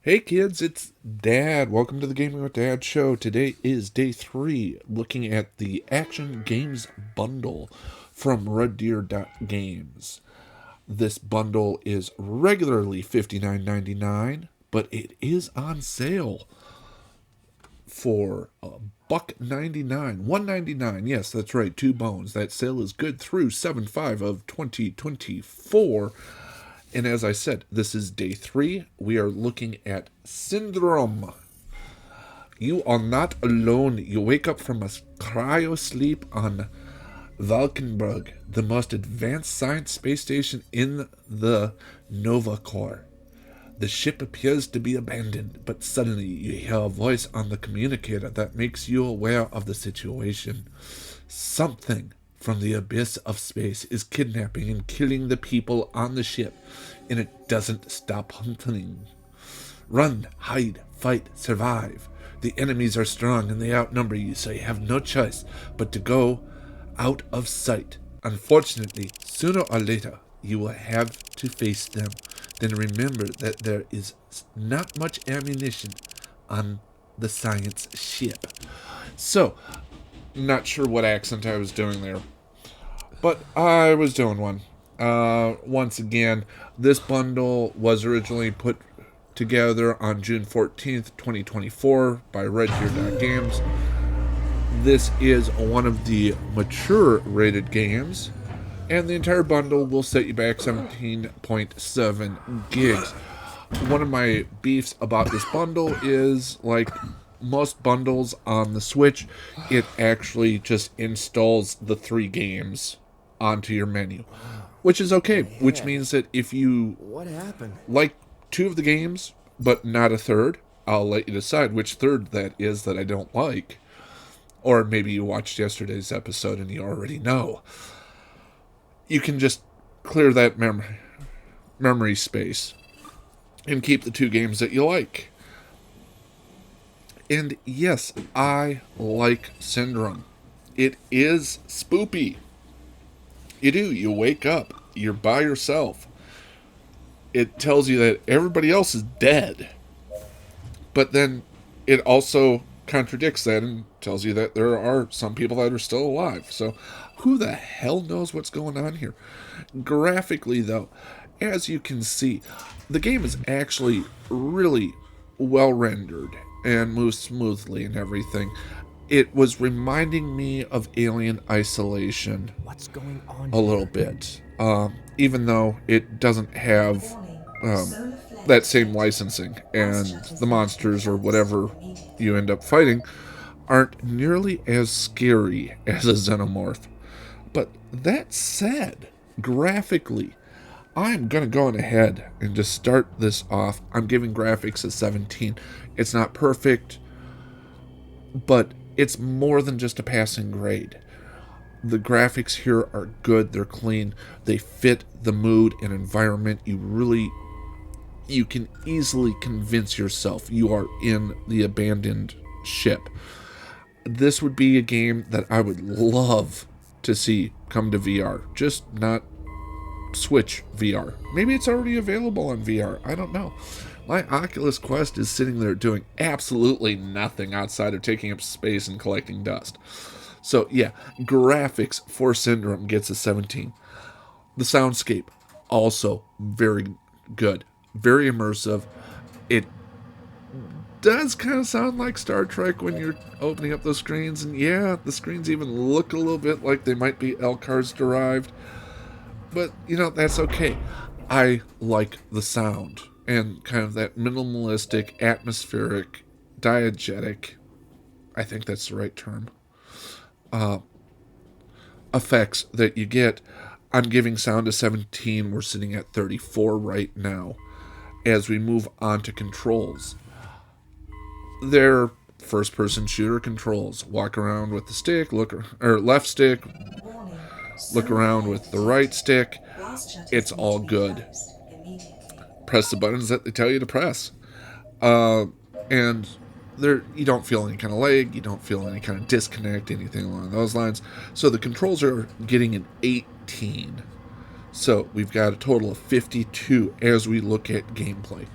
Hey kids, it's Dad. Welcome to the Gaming with Dad show. Today is day 3, looking at the Action Games bundle from REDDEER.GAMES. This bundle is regularly $59.99, but it is on sale for $1.99. $1.99. Yes, that's right, 2 bones. That sale is good through 7/5 of 2024. And as I said, this is day 3. We are looking at Syndrome. You are not alone. You wake up from a cryo sleep on Valkenburg, the most advanced science space station in the Nova Core. The ship appears to be abandoned, but suddenly you hear a voice on the communicator that makes you aware of the situation. Something from the abyss of space is kidnapping and killing the people on the ship, and it doesn't stop hunting. Run, hide, fight, survive. The enemies are strong and they outnumber you, so you have no choice but to go out of sight. Unfortunately, sooner or later, you will have to face them. Then remember that there is not much ammunition on the science ship. So, not sure what accent I was doing there, but I was doing one. Once again, this bundle was originally put together on June 14th, 2024 by REDDEER.GAMES. This is one of the mature rated games, and the entire bundle will set you back 17.7 gigs. One of my beefs about this bundle is, like most bundles on the Switch, it actually just installs the 3 games onto your menu, which is okay, which means that if you like 2 of the games but not a third, I'll let you decide which third that is that I don't like. Or maybe you watched yesterday's episode and you already know. You can just clear that memory space and keep the 2 games that you like. And yes, I like Syndrome. It is spoopy. You wake up, you're by yourself. It tells you that everybody else is dead. But then it also contradicts that and tells you that there are some people that are still alive. So who the hell knows what's going on here? Graphically, though, as you can see, the game is actually really well rendered and moves smoothly and everything. It was reminding me of Alien Isolation a little bit, even though it doesn't have that same licensing, and the monsters or whatever you end up fighting aren't nearly as scary as a xenomorph. But that said, graphically, I'm going to go on ahead and just start this off. I'm giving graphics a 17. It's not perfect, but it's more than just a passing grade. The graphics here are good. They're clean. They fit the mood and environment. You can easily convince yourself you are in the abandoned ship. This would be a game that I would love to see come to VR. Just not Switch VR. Maybe it's already available on VR. I don't know. My Oculus Quest is sitting there doing absolutely nothing outside of taking up space and collecting dust. So yeah, graphics for Syndrome gets a 17. The soundscape, also very good. Very immersive. It does kind of sound like Star Trek when you're opening up those screens. And yeah, the screens even look a little bit like they might be LCARS derived. But, that's okay. I like the sound and kind of that minimalistic, atmospheric, diegetic, I think that's the right term, effects that you get. I'm giving sound a 17. We're sitting at 34 right now. As we move on to controls, they're first-person shooter controls. Walk around with the stick, left stick, look around with the right stick. It's all good. Press the buttons that they tell you to press. And you don't feel any kind of lag, you don't feel any kind of disconnect, anything along those lines. So the controls are getting an 18. So we've got a total of 52 as we look at gameplay.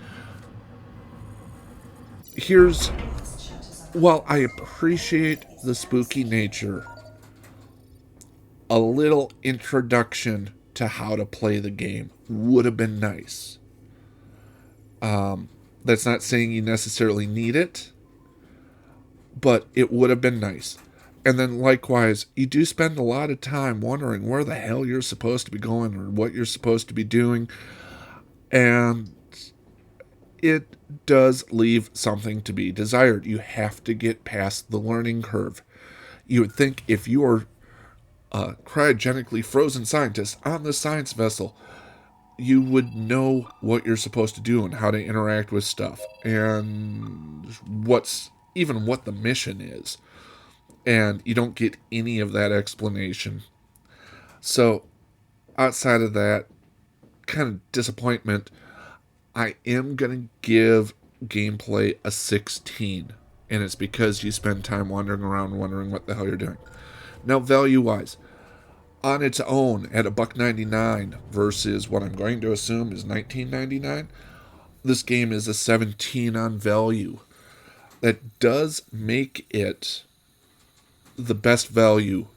here's while I appreciate the spooky nature, a little introduction to how to play the game would have been nice. That's not saying you necessarily need it, but it would have been nice. And then likewise, you do spend a lot of time wondering where the hell you're supposed to be going or what you're supposed to be doing. And it does leave something to be desired. You have to get past the learning curve. You would think if you are a cryogenically frozen scientist on the science vessel, you would know what you're supposed to do and how to interact with stuff and what the mission is. And you don't get any of that explanation. So outside of that kind of disappointment, I am going to give gameplay a 16. And it's because you spend time wandering around wondering what the hell you're doing. Now, value-wise, on its own at $1.99 versus what I'm going to assume is $19.99, this game is a 17 on value. That does make it the best value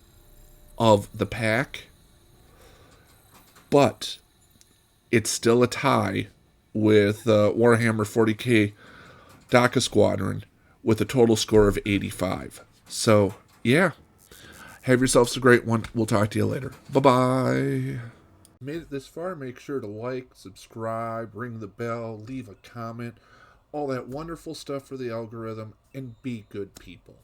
of the pack, but it's still a tie with Warhammer 40k DACA Squadron with a total score of 85. So, yeah. Have yourselves a great one. We'll talk to you later. Bye-bye. Made it this far, make sure to like, subscribe, ring the bell, leave a comment, all that wonderful stuff for the algorithm, and be good people.